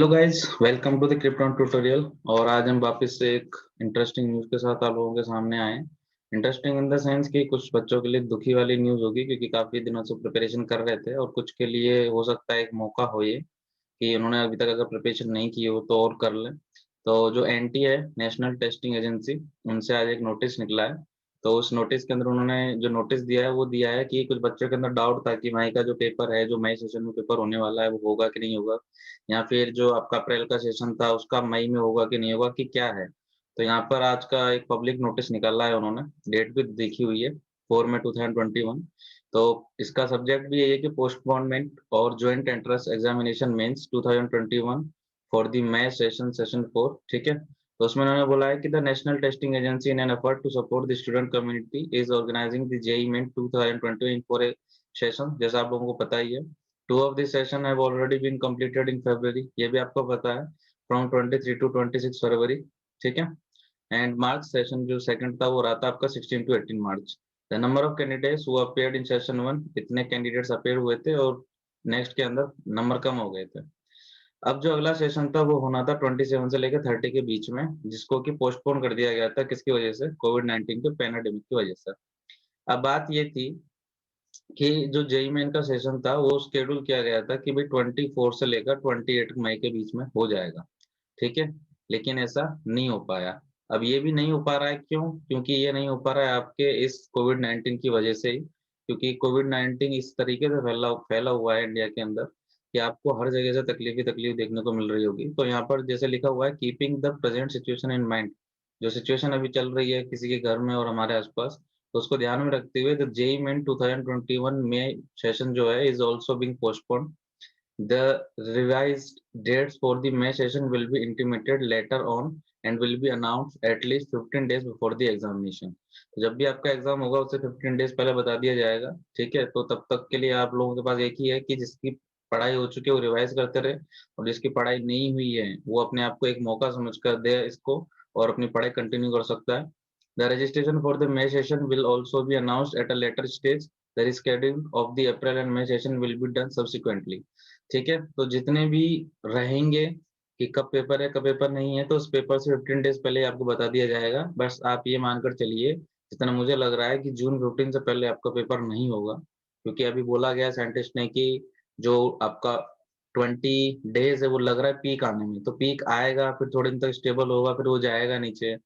Hello guys, welcome to the Krypton tutorial. और आज हम वापस से एक इंटरेस्टिंग न्यूज़ के साथ आप लोगों के सामने आए हैं। इंटरेस्टिंग इन द सेंस कि कुछ बच्चों के लिए दुखी वाली न्यूज़ होगी, क्योंकि काफ़ी दिनों से प्रिपरेशन कर रहे थे और कुछ के लिए हो सकता है एक मौका हो ये कि उन्होंने अभी तक अगर प्रिपरेशन नहीं की हो तो और कर लें। तो जो एनटी है, नेशनल टेस्टिंग एजेंसी, उनसे आज एक नोटिस निकला है। तो उस नोटिस के अंदर उन्होंने जो नोटिस दिया है वो दिया है कि कुछ बच्चों के अंदर डाउट था कि मई का जो पेपर है, जो मई सेशन में पेपर होने वाला है, वो होगा कि नहीं होगा, या फिर जो आपका अप्रैल का सेशन था उसका मई में होगा कि नहीं होगा, कि क्या है। तो यहाँ पर आज का एक पब्लिक नोटिस निकाला है उन्होंने, डेट भी देखी हुई है, 4 में 2021। तो इसका सब्जेक्ट भी यही है कि पोस्टपोनमेंट और joint entrance examination mains 2021 for the May session session 4। ठीक है। तो उसमें उन्होंने बोला है कि the national testing agency in an effort to support the student community is organising the JEE main 2021 for a session. जैसा आप लोगों को पता ही है, two of this session have already been completed in February, ये भी आपको पता है, फ्रॉम 23 टू 26 फरवरी। ठीक है। एंड मार्च सेशन जो सेकंड था वो रहा था आपका 16 to 18 March. The number of candidates who appeared in session 1, इतने कैंडिडेट्स अपीयर हुए थे और नेक्स्ट के अंदर नंबर कम हो गए थे। अब जो अगला सेशन था वो होना था 27 से लेकर 30 के बीच में, जिसको कि पोस्टपोन कर दिया गया था, किसकी वजह से, कोविड-19 के पैंडेमिक की वजह से। अब बात ये थी कि जो जेईई मेन का सेशन था वो शेड्यूल किया गया था कि भाई 24 से लेकर 28 मई के बीच में हो जाएगा। ठीक है। लेकिन ऐसा नहीं हो पाया। अब ये भी नहीं हो पा रहा है, क्यों? क्योंकि ये नहीं हो पा रहा है आपके इस कोविड-19 की वजह से ही। क्योंकि कोविड-19 इस तरीके से फैला फैला हुआ है इंडिया के अंदर कि आपको हर जगह से तकलीफ ही तकलीफ देखने को मिल रही होगी। तो यहाँ पर जैसे लिखा हुआ है, keeping the present situation in mind, जो सिचुएशन अभी चल रही है किसी के घर में और हमारे आस-पास, तो उसको ध्यान में रखते हुए द जेईई मेन 2021 में सेशन जो है is also being postponed. The revised dates for the May session will be intimated later on and will be announced at least 15 days before the examination। तो जब भी आपका एग्जाम होगा उससे 15 days पहले बता दिया जाएगा। ठीक है। तो तब तक के लिए आप लोगों के पास एक ही है कि जिसकी पढ़ाई हो चुकी है वो रिवाइज करते रहे, और जिसकी पढ़ाई नहीं हुई है वो अपने आप को एक मौका समझ कर दे इसको और अपनी पढ़ाई कंटिन्यू कर सकता है। The registration for the May session will also be announced at a later stage. The rescheduling of the April and May session will be done subsequently। ठीक है। तो जितने भी रहेंगे कि कब पेपर है कब पेपर नहीं है, तो उस पेपर से 15 डेज पहले आपको बता दिया जाएगा। बस आप ये मानकर चलिए, जितना मुझे लग रहा है कि जून 15 से पहले आपका पेपर नहीं होगा, क्योंकि अभी बोला गया साइंटिस्ट ने कि जो आपका 20 डेज है वो लग रहा है पीक आने में, तो पीक आएगा फिर थोड़े दिन तक स्टेबल होगा फिर वो जाएगा नीचे।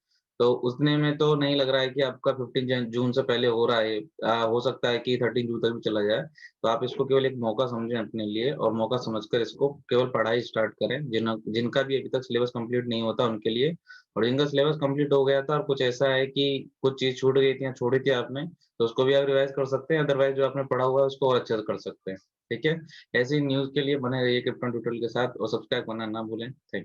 तो उतने में तो नहीं लग रहा है कि आपका 15 जून से पहले हो रहा है। हो सकता है कि 13 जून तक भी चला जाए। तो आप इसको केवल एक मौका समझें अपने लिए, और मौका समझकर इसको केवल पढ़ाई स्टार्ट करें, जिनका भी अभी तक सिलेबस कंप्लीट नहीं होता उनके लिए। और जिनका सिलेबस कंप्लीट हो गया था और कुछ ऐसा है कि कुछ चीज़ छूट गई थी या छोड़ी थी आपने, तो उसको भी आप रिवाइज़ कर सकते हैं, अदरवाइज़ जो आपने पढ़ा हुआ है उसको और अच्छे से कर सकते हैं। ठीक है? ऐसी न्यूज़ के लिए बने रहिए क्रिप्टन ट्यूटोरियल के साथ और सब्सक्राइब करना ना भूलें। थैंक